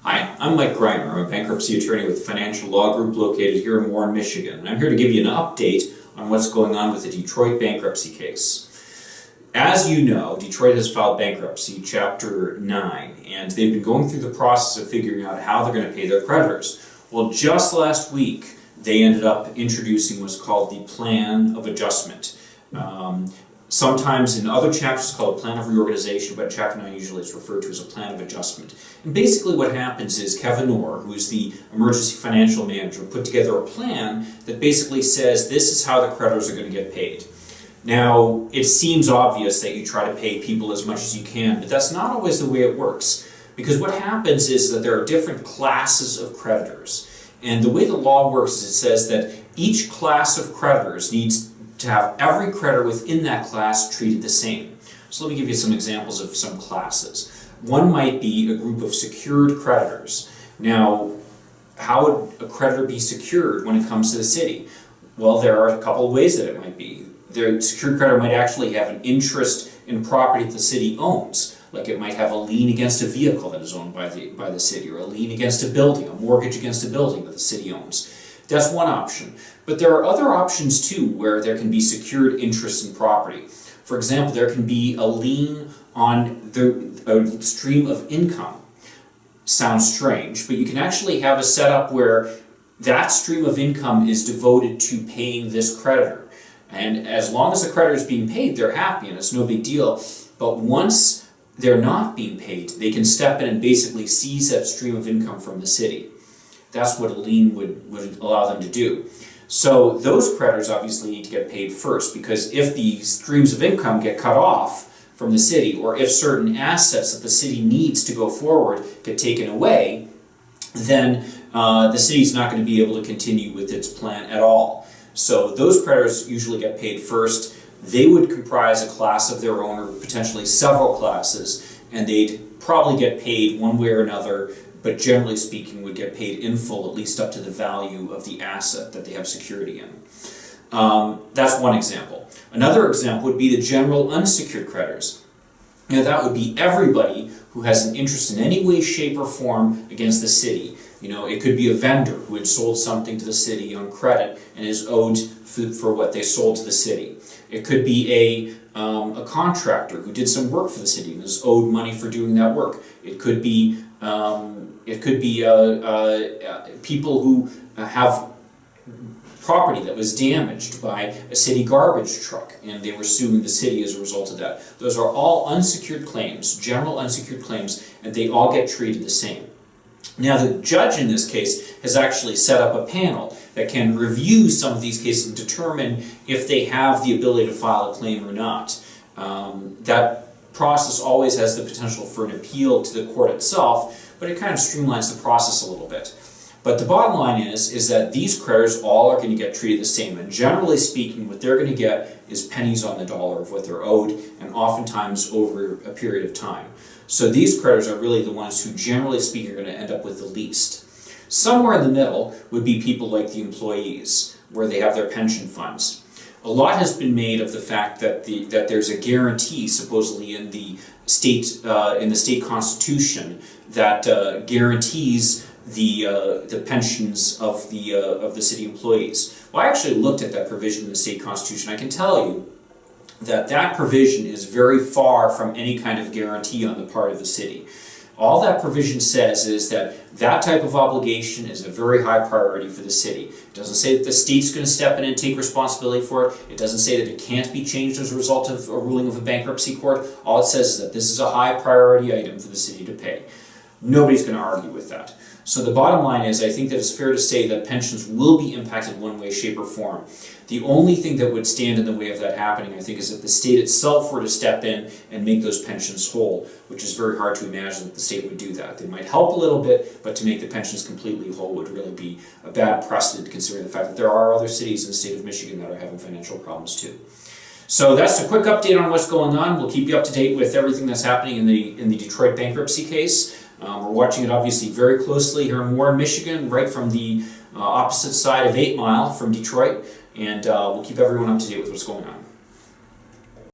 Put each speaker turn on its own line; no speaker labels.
Hi, I'm Mike Greiner. I'm a bankruptcy attorney with the Financial Law Group located here in Warren, Michigan. And I'm here to give you an update on what's going on with the Detroit bankruptcy case. As you know, Detroit has filed bankruptcy, Chapter 9, and they've been going through the process of figuring out how they're going to pay their creditors. Well, just last week, they ended up introducing what's called the Plan of Adjustment. Sometimes in other chapters it's called a plan of reorganization, but Chapter 9 usually is referred to as a plan of adjustment. And basically what happens is Kevin Orr, who is the emergency financial manager, put together a plan that basically says this is how the creditors are going to get paid. Now, it seems obvious that you try to pay people as much as you can, but that's not always the way it works. Because what happens is that there are different classes of creditors. And the way the law works is it says that each class of creditors needs to have every creditor within that class treated the same. So let me give you some examples of some classes. One might be a group of secured creditors. Now, how would a creditor be secured when it comes to the city? Well, there are a couple of ways that it might be. The secured creditor might actually have an interest in property that the city owns. Like it might have a lien against a vehicle that is owned by the city, or a lien against a building, a mortgage against a building that the city owns. That's one option. But there are other options too where there can be secured interest in property. For example, there can be a lien on a stream of income. Sounds strange, but you can actually have a setup where that stream of income is devoted to paying this creditor. And as long as the creditor is being paid, they're happy and it's no big deal. But once they're not being paid, they can step in and basically seize that stream of income from the city. That's what a lien would allow them to do. So those creditors obviously need to get paid first, because if the streams of income get cut off from the city, or if certain assets that the city needs to go forward get taken away, then the city's not going to be able to continue with its plan at all. So those creditors usually get paid first. They would comprise a class of their own, or potentially several classes, and they'd probably get paid one way or another, but generally speaking would get paid in full, at least up to the value of the asset that they have security in. That's one example. Another example would be the general unsecured creditors. Now that would be everybody who has an interest in any way, shape, or form against the city. You know, it could be a vendor who had sold something to the city on credit and is owed for what they sold to the city. It could be a contractor who did some work for the city and is owed money for doing that work. It could be people who have property that was damaged by a city garbage truck and they were suing the city as a result of that. Those are all unsecured claims, general unsecured claims, and they all get treated the same. Now the judge in this case has actually set up a panel that can review some of these cases and determine if they have the ability to file a claim or not. That process always has the potential for an appeal to the court itself, but it kind of streamlines the process a little bit. But the bottom line is that these creditors all are going to get treated the same, and generally speaking what they're going to get is pennies on the dollar of what they're owed, and oftentimes over a period of time. So these creditors are really the ones who generally speaking are going to end up with the least. Somewhere in the middle would be people like the employees, where they have their pension funds. A lot has been made of the fact that there's a guarantee supposedly in the state constitution that guarantees the pensions of the city employees. Well, I actually looked at that provision in the state constitution. I can tell you that provision is very far from any kind of guarantee on the part of the city. All that provision says is that type of obligation is a very high priority for the city. It doesn't say that the state's going to step in and take responsibility for it. It doesn't say that it can't be changed as a result of a ruling of a bankruptcy court. All it says is that this is a high priority item for the city to pay. Nobody's going to argue with that. So the bottom line is, I think that it's fair to say that pensions will be impacted one way, shape, or form. The only thing that would stand in the way of that happening, I think, is if the state itself were to step in and make those pensions whole, which is very hard to imagine that the state would do that. They might help a little bit, but to make the pensions completely whole would really be a bad precedent, considering the fact that there are other cities in the state of Michigan that are having financial problems too. So that's a quick update on what's going on. We'll keep you up to date with everything that's happening in the Detroit bankruptcy case. We're watching it obviously very closely here in Warren, Michigan, right from the opposite side of 8 Mile from Detroit, and we'll keep everyone up to date with what's going on.